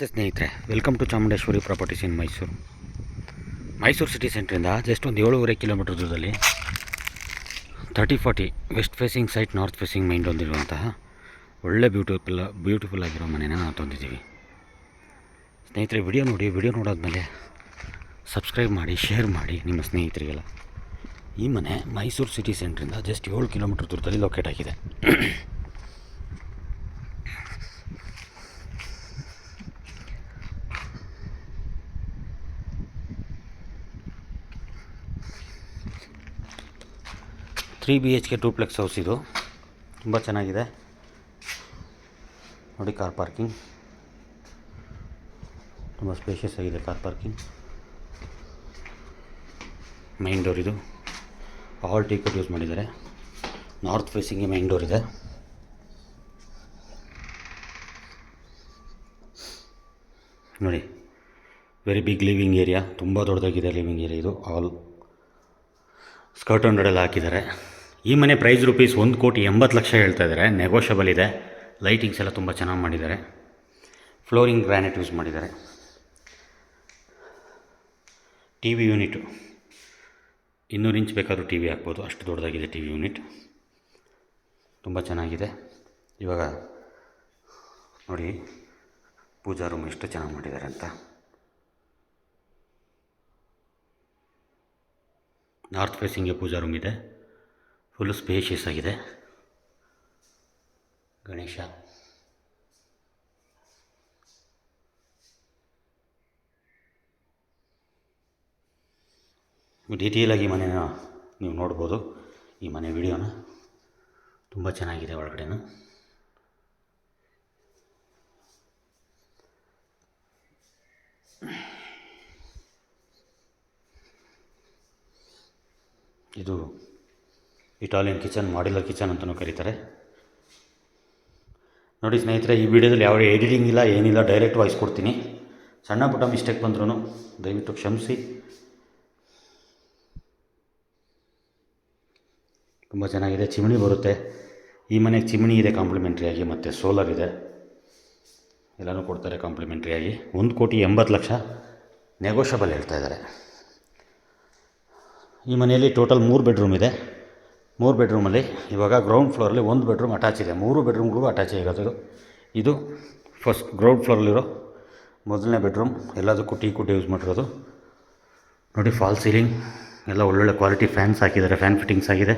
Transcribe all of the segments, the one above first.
ಸ್ನೇಹಿತರೆ, welcome to Chamundeshwari properties in Mysuru city ಸೆಂಟ್ರಿಂದ just ಒಂದು 7.5 ಕಿಲೋಮೀಟರ್ ದೂರದಲ್ಲಿ 30-40 west facing site, north facing main ಹೊಂದಿರುವಂತಹ ಒಳ್ಳೆ ಬ್ಯೂಟಿಫುಲ್ ಆಗಿರೋ ಮನೆನ ನಾವು ತಂದಿದ್ದೀವಿ. ಸ್ನೇಹಿತರೆ, ವಿಡಿಯೋ ನೋಡಾದ್ಮೇಲೆ ಸಬ್ಸ್ಕ್ರೈಬ್ ಮಾಡಿ, ಶೇರ್ ಮಾಡಿ ನಿಮ್ಮ ಸ್ನೇಹಿತರಿಗೆಲ್ಲ. ಈ ಮನೆ ಮೈಸೂರು ಸಿಟಿ ಸೆಂಟ್ರಿಂದ ಜಸ್ಟ್ 7 ಕಿಲೋಮೀಟರ್ ದೂರದಲ್ಲಿ ಲೊಕೇಟ್ ಆಗಿದೆ. 3 BHK 2 ಹೌಸ್. ಇದು ತುಂಬ ಚೆನ್ನಾಗಿದೆ ನೋಡಿ. ಕಾರ್ ಪಾರ್ಕಿಂಗ್ ತುಂಬ ಸ್ಪೇಷಿಯಸ್ ಆಗಿದೆ. ಕಾರ್ ಪಾರ್ಕಿಂಗ್, ಮೈನ್ ಡೋರ್, ಇದು ಆಲ್ ಟೀಕ್ ಯೂಸ್ ಮಾಡಿದ್ದಾರೆ. ನಾರ್ತ್ ಫೇಸಿಂಗ್ಗೆ ಮೈನ್ ಡೋರ್ ಇದೆ. ನೋಡಿ, ವೆರಿ ಬಿಗ್ ಲಿವಿಂಗ್ ಏರಿಯಾ, ತುಂಬ ದೊಡ್ಡದಾಗಿದೆ ಲಿವಿಂಗ್ ಏರಿಯಾ. ಇದು ಆಲ್ ಸ್ಕರ್ಟ್ ಅಂಡರೆಲ್ಲ ಹಾಕಿದ್ದಾರೆ. ಈ ಮನೆ ಪ್ರೈಸ್ ರೂಪೀಸ್ 1,80,00,000 ಹೇಳ್ತಾ ಇದ್ದಾರೆ. ನೆಗೋಷಿಯಬಲ್ ಇದೆ. ಲೈಟಿಂಗ್ಸ್ ಎಲ್ಲ ತುಂಬ ಚೆನ್ನಾಗಿ ಮಾಡಿದ್ದಾರೆ. ಫ್ಲೋರಿಂಗ್ ಗ್ರಾನೈಟ್ ಯೂಸ್ ಮಾಡಿದ್ದಾರೆ. ಟಿ ವಿ ಯೂನಿಟು 200 ಇಂಚ್ ಬೇಕಾದರೂ ಟಿ ವಿ ಹಾಕ್ಬೋದು, ಅಷ್ಟು ದೊಡ್ಡದಾಗಿದೆ ಟಿ ವಿ ಯೂನಿಟ್. ತುಂಬ ಚೆನ್ನಾಗಿದೆ. ಇವಾಗ ನೋಡಿ ಪೂಜಾ ರೂಮ್ ಎಷ್ಟು ಚೆನ್ನಾಗಿ ಮಾಡಿದ್ದಾರೆ ಅಂತ. ನಾರ್ತ್ ಫೇಸಿಂಗ್ಗೆ ಪೂಜಾ ರೂಮ್ ಇದೆ. ಫುಲ್ಲು ಸ್ಪೇಷಿಯಸ್ ಆಗಿದೆ. ಗಣೇಶ, ಡೀಟೇಲಾಗಿ ಮನೆನ ನೀವು ನೋಡ್ಬೋದು. ಈ ಮನೆ ವಿಡಿಯೋನ ತುಂಬ ಚೆನ್ನಾಗಿದೆ. ಒಳಗಡೆನೂ ಇದು ಇಟಾಲಿಯನ್ ಕಿಚನ್, ಮಾಡ್ಯುಲರ್ ಕಿಚನ್ ಅಂತಲೂ ಕರೀತಾರೆ. ನೋಡಿ ಸ್ನೇಹಿತರೆ, ಈ ವಿಡಿಯೋದಲ್ಲಿ ಯಾವ ಎಡಿಟಿಂಗ್ ಇಲ್ಲ, ಏನಿಲ್ಲ, ಡೈರೆಕ್ಟ್ ವಾಯ್ಸ್ ಕೊಡ್ತೀನಿ. ಸಣ್ಣ ಪುಟ್ಟ ಮಿಸ್ಟೇಕ್ ಬಂದ್ರೂ ದಯವಿಟ್ಟು ಕ್ಷಮಿಸಿ. ತುಂಬ ಚೆನ್ನಾಗಿದೆ. ಚಿಮಣಿ ಬರುತ್ತೆ. ಈ ಮನೆಗೆ ಚಿಮಣಿ ಇದೆ ಕಾಂಪ್ಲಿಮೆಂಟ್ರಿಯಾಗಿ, ಮತ್ತು ಸೋಲಾರ್ ಇದೆ. ಎಲ್ಲನೂ ಕೊಡ್ತಾರೆ ಕಾಂಪ್ಲಿಮೆಂಟ್ರಿಯಾಗಿ. 1,80,00,000 ನೆಗೋಷಿಯಬಲ್ ಹೇಳ್ತಾ ಇದ್ದಾರೆ. ಈ ಮನೆಯಲ್ಲಿ ಟೋಟಲ್ 3 ಬೆಡ್ರೂಮ್ ಇದೆ. 3 ಬೆಡ್ರೂಮಲ್ಲಿ ಇವಾಗ ಗ್ರೌಂಡ್ ಫ್ಲೋರಲ್ಲಿ 1 ಬೆಡ್ರೂಮ್ ಅಟ್ಯಾಚ್ ಇದೆ. 3 ಬೆಡ್ರೂಮ್ಗಳಿಗೂ ಅಟ್ಯಾಚ್ ಆಗಿರೋದು. ಇದು ಫಸ್ಟ್ ಗ್ರೌಂಡ್ ಫ್ಲೋರಲ್ಲಿರೋ ಮೊದಲನೇ ಬೆಡ್ರೂಮ್. ಎಲ್ಲದಕ್ಕೂ ಟೀ ಕುಡ್ ಯೂಸ್ ಮಾಡಿರೋದು. ನೋಡಿ, ಫಾಲ್ ಸೀಲಿಂಗ್ ಎಲ್ಲ ಒಳ್ಳೊಳ್ಳೆ ಕ್ವಾಲಿಟಿ ಫ್ಯಾನ್ಸ್ ಹಾಕಿದ್ದಾರೆ. ಫ್ಯಾನ್ ಫಿಟ್ಟಿಂಗ್ಸ್ ಆಗಿದೆ.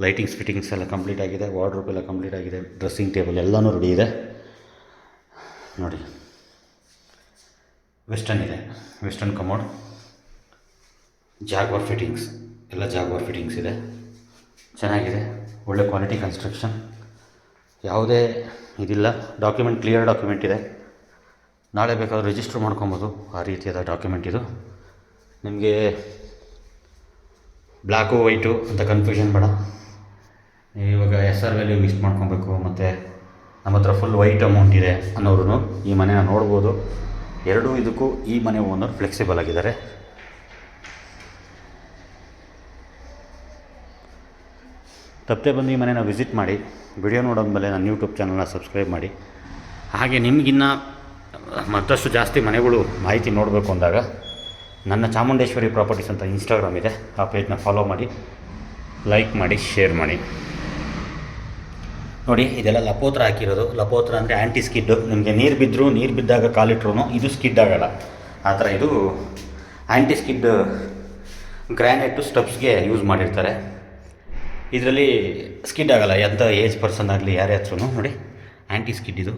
ಲೈಟಿಂಗ್ಸ್ ಫಿಟ್ಟಿಂಗ್ಸ್ ಎಲ್ಲ ಕಂಪ್ಲೀಟ್ ಆಗಿದೆ. ವಾರ್ಡ್ರೋಬ್ ಎಲ್ಲ ಕಂಪ್ಲೀಟ್ ಆಗಿದೆ. ಡ್ರೆಸ್ಸಿಂಗ್ ಟೇಬಲ್ ಎಲ್ಲನೂ ರೆಡಿ ಇದೆ. ನೋಡಿ, ವೆಸ್ಟರ್ನ್ ಇದೆ. ವೆಸ್ಟರ್ನ್ ಕಮೋಡ್, ಜಾಗ್ವಾರ್ ಫಿಟ್ಟಿಂಗ್ಸ್, ಎಲ್ಲ ಜಾಗ್ವಾರ್ ಫಿಟ್ಟಿಂಗ್ಸ್ ಇದೆ. ಚೆನ್ನಾಗಿದೆ. ಒಳ್ಳೆ ಕ್ವಾಲಿಟಿ ಕನ್ಸ್ಟ್ರಕ್ಷನ್, ಯಾವುದೇ ಇದಿಲ್ಲ. ಡಾಕ್ಯುಮೆಂಟ್ ಕ್ಲಿಯರ್ ಡಾಕ್ಯುಮೆಂಟ್ ಇದೆ. ನಾಳೆ ಬೇಕಾದರೂ ರಿಜಿಸ್ಟ್ರ್ ಮಾಡ್ಕೊಬೋದು. ಆ ರೀತಿಯಾದ ಡಾಕ್ಯುಮೆಂಟ್ ಇದು. ನಿಮಗೆ ಬ್ಲ್ಯಾಕು ವೈಟು ಅಂತ ಕನ್ಫ್ಯೂಷನ್ ಬೇಡ. ಇವಾಗ SR ವ್ಯಾಲ್ಯೂ ಮಿಕ್ಸ್ ಮಾಡ್ಕೊಬೇಕು, ಮತ್ತು ನಮ್ಮ ಹತ್ರ ಫುಲ್ ವೈಟ್ ಅಮೌಂಟ್ ಇದೆ ಅನ್ನೋರು ಈ ಮನೆನ ನೋಡ್ಬೋದು. ಎರಡೂ ಇದಕ್ಕೂ ಈ ಮನೆ ಓನರ್ ಫ್ಲೆಕ್ಸಿಬಲ್ ಆಗಿದ್ದಾರೆ. ತಪ್ಪದೆ ಬಂದು ಈ ಮನೆನ ವಿಸಿಟ್ ಮಾಡಿ. ವಿಡಿಯೋ ನೋಡೋದ್ಮೇಲೆ ನನ್ನ ಯೂಟ್ಯೂಬ್ ಚಾನಲ್ನ ಸಬ್ಸ್ಕ್ರೈಬ್ ಮಾಡಿ. ಹಾಗೆ ನಿಮಗಿನ್ನ ಮತ್ತಷ್ಟು ಜಾಸ್ತಿ ಮನೆಗಳು ಮಾಹಿತಿ ನೋಡಬೇಕು ಅಂದಾಗ ನನ್ನ ಚಾಮುಂಡೇಶ್ವರಿ ಪ್ರಾಪರ್ಟೀಸ್ ಅಂತ ಇನ್ಸ್ಟಾಗ್ರಾಮ್ ಇದೆ. ಆ ಪೇಜ್ನ ಫಾಲೋ ಮಾಡಿ, ಲೈಕ್ ಮಾಡಿ, ಶೇರ್ ಮಾಡಿ. ನೋಡಿ, ಇದೆಲ್ಲ ಲಪೋತ್ರ ಹಾಕಿರೋದು. ಲಪೋತ್ರ ಅಂದರೆ ಆ್ಯಂಟಿ ಸ್ಕಿಡ್ಡು. ನಿಮಗೆ ನೀರು ಬಿದ್ದಾಗ ಕಾಲಿಟ್ರೂ ಇದು ಸ್ಕಿಡ್ ಆಗೋಲ್ಲ. ಆ ಥರ ಇದು ಆ್ಯಂಟಿ ಸ್ಕಿಡ್ ಗ್ರ್ಯಾನೈಟು ಸ್ಟಬ್ಸ್ಗೆ ಯೂಸ್ ಮಾಡಿರ್ತಾರೆ. ಇದರಲ್ಲಿ ಸ್ಕಿಡ್ ಆಗೋಲ್ಲ. ಎಂಥ ಏಜ್ ಪರ್ಸನ್ ಆಗಲಿ ಯಾರೇ ಹತ್ರೂ ನೋಡಿ, ಆ್ಯಂಟಿ ಸ್ಕಿಡ್. ಇದು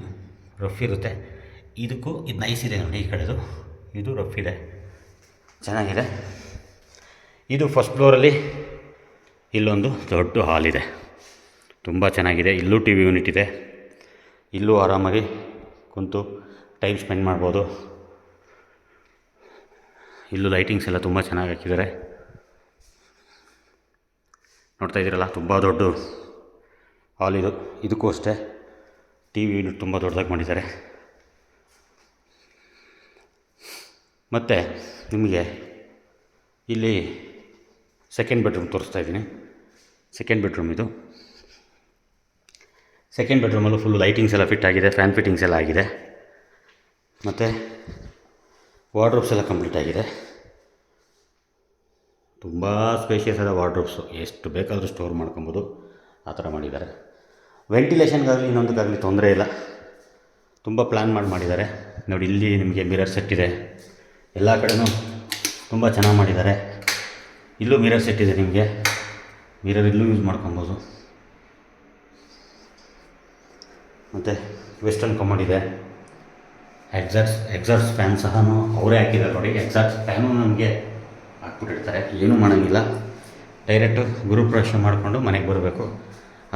ರಫ್ ಇರುತ್ತೆ. ಇದಕ್ಕೂ ಇದು ನೈಸ್ ಇದೆ. ನೋಡಿ, ಈ ಕಡೆದು ಇದು ರಫ್ ಇದೆ, ಚೆನ್ನಾಗಿದೆ. ಇದು ಫಸ್ಟ್ ಫ್ಲೋರಲ್ಲಿ ಇಲ್ಲೊಂದು ದೊಡ್ಡ ಹಾಲ್ ಇದೆ. ತುಂಬ ಚೆನ್ನಾಗಿದೆ. ಇಲ್ಲೂ ಟಿ ವಿ ಯೂನಿಟ್ ಇದೆ. ಇಲ್ಲೂ ಆರಾಮಾಗಿ ಕುಂತು ಟೈಮ್ ಸ್ಪೆಂಡ್ ಮಾಡ್ಬೋದು. ಇಲ್ಲೂ ಲೈಟಿಂಗ್ಸ್ ಎಲ್ಲ ತುಂಬ ಚೆನ್ನಾಗಿ ಹಾಕಿದ್ದಾರೆ. ನೋಡ್ತಾ ಇದ್ದೀರಲ್ಲ, ತುಂಬ ದೊಡ್ಡ ಹಾಲ್ ಇದು. ಇದಕ್ಕೂ ಅಷ್ಟೇ ಟಿ ವಿ ಯೂನಿಟ್ ತುಂಬ ದೊಡ್ಡದಾಗಿ ಮಾಡಿದ್ದಾರೆ. ಮತ್ತು ನಿಮಗೆ ಇಲ್ಲಿ ಸೆಕೆಂಡ್ ಬೆಡ್ರೂಮ್ ತೋರಿಸ್ತಾ ಇದ್ದೀನಿ. ಸೆಕೆಂಡ್ ಬೆಡ್ರೂಮ್ ಇದು. ಸೆಕೆಂಡ್ ಬೆಡ್ರೂಮಲ್ಲೂ ಫುಲ್ ಲೈಟಿಂಗ್ಸ್ ಎಲ್ಲ ಫಿಟ್ ಆಗಿದೆ, ಫ್ಯಾನ್ ಫಿಟ್ಟಿಂಗ್ಸ್ ಎಲ್ಲ ಆಗಿದೆ. ಮತ್ತು ವಾರ್ಡ್ರೋಬ್ಸ್ ಎಲ್ಲ ಕಂಪ್ಲೀಟ್ ಆಗಿದೆ. ತುಂಬ ಸ್ಪೇಷಿಯಸ್ ಆದ ವಾರ್ಡ್ರೋಬ್ಸು, ಎಷ್ಟು ಬೇಕಾದರೂ ಸ್ಟೋರ್ ಮಾಡ್ಕೊಬೋದು, ಆ ಥರ ಮಾಡಿದ್ದಾರೆ. ವೆಂಟಿಲೇಷನ್ಗಾಗಲಿ ಇನ್ನೊಂದಕ್ಕಾಗಲಿ ತೊಂದರೆ ಇಲ್ಲ, ತುಂಬ ಪ್ಲ್ಯಾನ್ ಮಾಡಿದ್ದಾರೆ. ನೋಡಿ, ಇಲ್ಲಿ ನಿಮಗೆ ಮಿರರ್ ಸೆಟ್ ಇದೆ, ಎಲ್ಲ ಕಡೆನೂ ತುಂಬ ಚೆನ್ನಾಗಿ ಮಾಡಿದ್ದಾರೆ. ಇಲ್ಲೂ ಮಿರರ್ ಸೆಟ್ ಇದೆ, ನಿಮಗೆ ಮಿರರ್ ಇಲ್ಲೂ ಯೂಸ್ ಮಾಡ್ಕೊಬೋದು. ಮತ್ತು ವೆಸ್ಟರ್ನ್ ಕಮೋಡ್ ಇದೆ. ಎಕ್ಸಾಸ್ಟ್ ಫ್ಯಾನ್ ಸಹ ಅವರೇ ಹಾಕಿದ್ದಾರೆ ನೋಡಿ. ಎಕ್ಸಾಸ್ಟ್ ಫ್ಯಾನು ನಮಗೆ ಹಾಕ್ಬಿಟ್ಟಿರ್ತಾರೆ, ಏನೂ ಮಾಡೋಂಗಿಲ್ಲ. ಡೈರೆಕ್ಟು ಗುರುಪ್ರವೇಶ ಮಾಡಿಕೊಂಡು ಮನೆಗೆ ಬರಬೇಕು,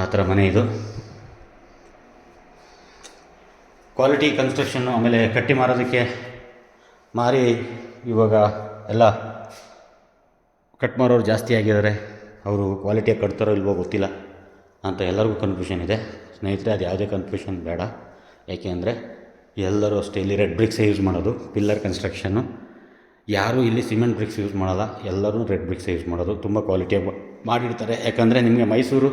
ಆ ಥರ ಮನೆ ಇದು. Quality construction. ಆಮೇಲೆ ಕಟ್ಟಿ ಮಾರೋದಕ್ಕೆ ಮಾರಿ ಇವಾಗ ಎಲ್ಲ ಕಟ್ ಮಾರೋರು ಜಾಸ್ತಿ ಆಗಿದ್ದಾರೆ. ಅವರು ಕ್ವಾಲಿಟಿಯಾಗಿ ಕಟ್ತಾರೋ ಇಲ್ವೋ ಗೊತ್ತಿಲ್ಲ ಅಂತ ಎಲ್ಲರಿಗೂ ಕನ್ಫ್ಯೂಷನ್ ಇದೆ. ಸ್ನೇಹಿತರೆ, ಅದು ಯಾವುದೇ ಕನ್ಫ್ಯೂಷನ್ ಬೇಡ. ಏಕೆ ಅಂದರೆ ಎಲ್ಲರೂ ಅಷ್ಟೇ ಇಲ್ಲಿ ರೆಡ್ ಬ್ರಿಕ್ಸೇ ಯೂಸ್ ಮಾಡೋದು. ಪಿಲ್ಲರ್ ಕನ್ಸ್ಟ್ರಕ್ಷನ್ನು ಯಾರೂ ಇಲ್ಲಿ ಸಿಮೆಂಟ್ ಬ್ರಿಕ್ಸ್ ಯೂಸ್ ಮಾಡೋಲ್ಲ, ಎಲ್ಲರೂ ರೆಡ್ ಬ್ರಿಕ್ಸೇ ಯೂಸ್ ಮಾಡೋದು. ತುಂಬ ಕ್ವಾಲಿಟಿಯಾಗಿ ಮಾಡಿರ್ತಾರೆ. ಯಾಕಂದರೆ ನಿಮಗೆ ಮೈಸೂರು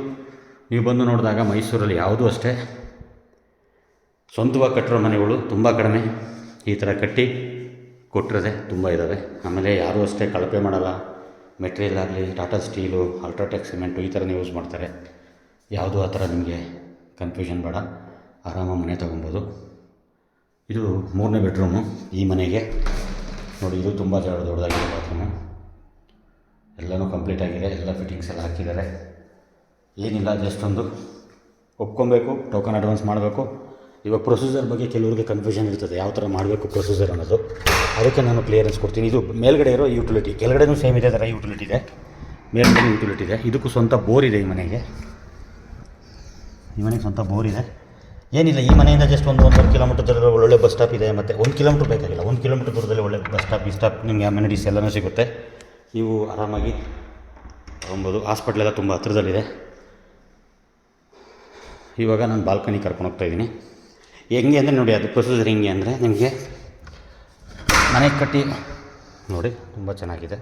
ನೀವು ಬಂದು ನೋಡಿದಾಗ ಮೈಸೂರಲ್ಲಿ ಯಾವುದೂ ಅಷ್ಟೇ ಸ್ವಂತವಾಗಿ ಕಟ್ಟಿರೋ ಮನೆಗಳು ತುಂಬ ಕಡಿಮೆ. ಈ ಥರ ಕಟ್ಟಿ ಕೊಟ್ಟಿರೋದೆ ತುಂಬ ಇದ್ದಾವೆ. ಆಮೇಲೆ ಯಾರೂ ಅಷ್ಟೇ ಕಳಪೆ ಮಾಡಲ್ಲ. ಮೆಟೀರಿಯಲ್ ಆಗಲಿ ಟಾಟಾ ಸ್ಟೀಲು, ಅಲ್ಟ್ರಾಟೆಕ್ ಸಿಮೆಂಟು ಈ ಥರನೇ ಯೂಸ್ ಮಾಡ್ತಾರೆ. ಯಾವುದೂ ಆ ಥರ ನಿಮಗೆ ಕನ್ಫ್ಯೂಷನ್ ಬೇಡ, ಆರಾಮಾಗಿ ಮನೆ ತೊಗೊಬೋದು. ಇದು 3ನೇ ಬೆಡ್ರೂಮು ಈ ಮನೆಗೆ. ನೋಡಿ, ಇದು ತುಂಬ ದೊಡ್ಡದಾಗಿದೆ ಬಾತ್ರೂಮು. ಎಲ್ಲನೂ ಕಂಪ್ಲೀಟ್ ಆಗಿದೆ, ಎಲ್ಲ ಫಿಟ್ಟಿಂಗ್ಸ್ ಎಲ್ಲ ಹಾಕಿದ್ದಾರೆ. ಏನಿಲ್ಲ, ಜಸ್ಟ್ ಒಂದು ಒಪ್ಕೊಬೇಕು, ಟೋಕನ್ ಅಡ್ವಾನ್ಸ್ ಮಾಡಬೇಕು. ಇವಾಗ ಪ್ರೊಸೀಜರ್ ಬಗ್ಗೆ ಕೆಲವ್ರಿಗೆ ಕನ್ಫ್ಯೂಷನ್ ಇರ್ತದೆ, ಯಾವ ಥರ ಮಾಡಬೇಕು ಪ್ರೊಸೀಜರ್ ಅನ್ನೋದು. ಅದಕ್ಕೆ ನಾನು ಕ್ಲಿಯರೆನ್ಸ್ ಕೊಡ್ತೀನಿ. ಇದು ಮೇಲ್ಗಡೆ ಇರೋ ಯುಟಿಲಿಟಿ, ಕೆಳಗಡೆನೂ ಸೇಮ್ ಇದೆ ಥರ ಯುಟಿಲಿಟಿ ಇದೆ, ಮೇಲ್ಗಡೆ ಯುಟಿಲಿಟಿ ಇದೆ. ಇದಕ್ಕೂ ಸ್ವಂತ ಬೋರ್ ಇದೆ. ಈ ಮನೆಗೆ ಸ್ವಂತ ಬೋರ್ ಇದೆ. ಏನಿಲ್ಲ, ಈ ಮನೆಯಿಂದ ಜಸ್ಟ್ 1.5 ಕಿಲೋಮೀಟರ್ ದೂರದಲ್ಲಿ ಒಳ್ಳೊಳ್ಳೆ ಬಸ್ ಸ್ಟಾಪ್ ಇದೆ. ಮತ್ತು 1 ಕಿಲೋಮೀಟ್ರ್ ಬೇಕಾಗಿಲ್ಲ, 1 ಕಿಲೋಮೀಟ್ರ್ ದೂರದಲ್ಲಿ ಒಳ್ಳೆ ಬಸ್ ಸ್ಟಾಪ್ ನಿಮಗೆ ಅಮ್ಯುನಿಟೀಸ್ ಎಲ್ಲನೂ ಸಿಗುತ್ತೆ. ನೀವು ಆರಾಮಾಗಿ ತೊಗೊಬೋದು. ಹಾಸ್ಪಿಟ್ಲೆಲ್ಲ ತುಂಬ ಹತ್ರದಲ್ಲಿದೆ. ಇವಾಗ ನಾನು ಬಾಲ್ಕನಿ ಕರ್ಕೊಂಡು ಹೋಗ್ತಾಯಿದ್ದೀನಿ. ಹೆಂಗೆ ಅಂದರೆ ನೋಡಿ, ಅದು ಪ್ರೊಸೀಜರ್ ಹೆಂಗೆ ಅಂದರೆ, ನಿಮಗೆ ಮನೆ ಕಟ್ಟಿ ನೋಡಿ ತುಂಬ ಚೆನ್ನಾಗಿದೆ.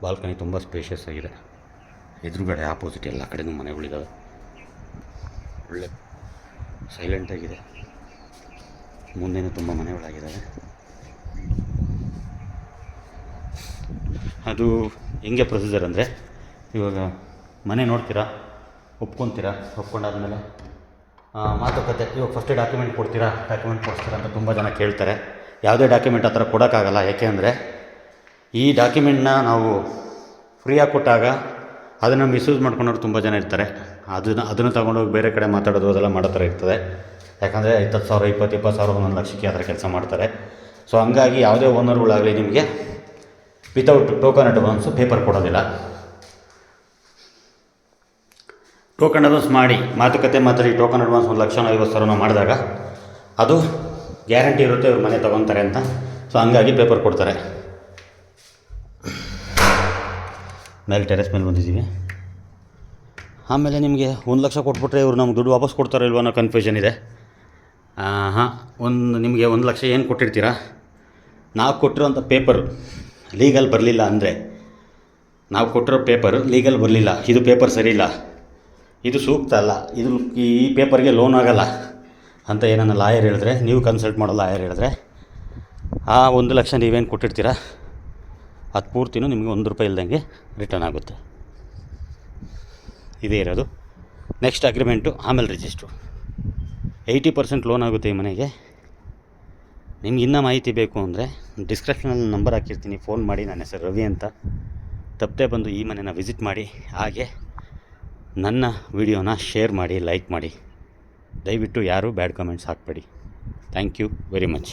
ಬಾಲ್ಕನಿ ತುಂಬ ಸ್ಪೇಷಿಯಸ್ ಆಗಿದೆ. ಎದುರುಗಡೆ ಆಪೋಸಿಟ್ ಎಲ್ಲ ಕಡೆಯೂ ಮನೆಗಳಿದ್ದಾವೆ. ಒಳ್ಳೆ ಸೈಲೆಂಟಾಗಿದೆ. ಮುಂದೆನೂ ತುಂಬ ಮನೆಗಳಾಗಿದ್ದಾವೆ. ಅದು ಹೆಂಗೆ ಪ್ರೊಸೀಜರ್ ಅಂದರೆ, ಇವಾಗ ಮನೆ ನೋಡ್ತೀರಾ, ಒಪ್ಕೊಂಡಾದ್ಮೇಲೆ ಮಾತುಕತೆ. ಇವಾಗ ಫಸ್ಟೇ ಡಾಕ್ಯುಮೆಂಟ್ ಕೊಡ್ತೀರಾ ಅಂತ ತುಂಬ ಜನ ಕೇಳ್ತಾರೆ. ಯಾವುದೇ ಡಾಕ್ಯುಮೆಂಟ್ ಆ ಥರ ಕೊಡೋಕ್ಕಾಗಲ್ಲ. ಯಾಕೆ ಅಂದರೆ ಈ ಡಾಕ್ಯುಮೆಂಟ್ನ ನಾವು ಫ್ರೀಯಾಗಿ ಕೊಟ್ಟಾಗ ಅದನ್ನು ಮಿಸ್ಯೂಸ್ ಮಾಡ್ಕೊಂಡವ್ರು ತುಂಬ ಜನ ಇರ್ತಾರೆ. ಅದನ್ನು ತೊಗೊಂಡೋಗಿ ಬೇರೆ ಕಡೆ ಮಾತಾಡೋದು ಅದೆಲ್ಲ ಮಾಡೋ ಥರ ಇರ್ತದೆ. ಯಾಕಂದರೆ 10,000, 20,000, 1 ಲಕ್ಷಕ್ಕೆ ಆ ಥರ ಕೆಲಸ ಮಾಡ್ತಾರೆ. ಸೊ ಹಂಗಾಗಿ ಯಾವುದೇ ಓನರ್ಗಳಾಗಲಿ ನಿಮಗೆ ವಿತೌಟ್ ಟೋಕನ್ ಅಡ್ವಾನ್ಸು ಪೇಪರ್ ಕೊಡೋದಿಲ್ಲ. ಟೋಕನ್ ಅಡ್ವಾನ್ಸ್ ಮಾಡಿ ಮಾತುಕತೆ ಮಾತಾಡಿ ಟೋಕನ್ ಅಡ್ವಾನ್ಸ್ 1,50,000 ಮಾಡಿದಾಗ ಅದು ಗ್ಯಾರಂಟಿ ಇರುತ್ತೆ ಇವ್ರು ಮನೆ ತೊಗೊತಾರೆ ಅಂತ. ಸೊ ಹಂಗಾಗಿ ಪೇಪರ್ ಕೊಡ್ತಾರೆ. ಮೇಲೆ ಟೆರೆಸ್ ಮೇಲೆ ಬಂದಿದ್ದೀವಿ. ಆಮೇಲೆ ನಿಮಗೆ 1 ಲಕ್ಷ ಕೊಟ್ಬಿಟ್ರೆ ಇವರು ನಮ್ಗೆ ದುಡ್ಡು ವಾಪಸ್ ಕೊಡ್ತಾರೋ ಇಲ್ವೋ ಅನ್ನೋ ಕನ್ಫ್ಯೂಷನ್ ಇದೆ. ನಿಮಗೆ 1 ಲಕ್ಷ ಏನು ಕೊಟ್ಟಿರ್ತೀರಾ, ನಾವು ಕೊಟ್ಟಿರೋಂಥ ಪೇಪರ್ ಲೀಗಲ್ ಬರಲಿಲ್ಲ ಅಂದರೆ, ನಾವು ಕೊಟ್ಟಿರೋ ಪೇಪರ್ ಲೀಗಲ್ ಬರಲಿಲ್ಲ, ಇದು ಪೇಪರ್ ಸರಿ ಇಲ್ಲ, ಇದು ಸೂಕ್ತ ಅಲ್ಲ, ಈ ಪೇಪರ್ಗೆ ಲೋನ್ ಆಗೋಲ್ಲ ಅಂತ ಏನನ್ನ ಲಾಯರ್ ಹೇಳಿದ್ರೆ, ನೀವು ಕನ್ಸಲ್ಟ್ ಮಾಡೋ ಲಾಯರ್ ಹೇಳಿದ್ರೆ, ಆ 1 ಲಕ್ಷ ನೀವೇನು ಕೊಟ್ಟಿರ್ತೀರ ಅದು ಪೂರ್ತಿನೂ ನಿಮಗೆ ₹1 ಇಲ್ದಂಗೆ ರಿಟರ್ನ್ ಆಗುತ್ತೆ. ಇದೇ ಇರೋದು. ನೆಕ್ಸ್ಟ್ ಅಗ್ರಿಮೆಂಟು, ಆಮೇಲೆ ರಿಜಿಸ್ಟ್ರು. 80% ಲೋನ್ ಆಗುತ್ತೆ ಈ ಮನೆಗೆ. ನಿಮ್ಗೆ ಇನ್ನೂ ಮಾಹಿತಿ ಬೇಕು ಅಂದರೆ ಡಿಸ್ಕ್ರಿಪ್ಷನಲ್ಲಿ ನಂಬರ್ ಹಾಕಿರ್ತೀನಿ, ಫೋನ್ ಮಾಡಿ. ನನ್ನ ಹೆಸರು ರವಿ ಅಂತ. ತಪ್ಪದೆ ಬಂದು ಈ ಮನೆನ ವಿಸಿಟ್ ಮಾಡಿ. ಹಾಗೆ ನನ್ನ ವಿಡಿಯೋನ ಶೇರ್ ಮಾಡಿ, ಲೈಕ್ ಮಾಡಿ. ದಯವಿಟ್ಟು ಯಾರೂ ಬ್ಯಾಡ್ ಕಮೆಂಟ್ಸ್ ಹಾಕಬೇಡಿ. Thank you very much.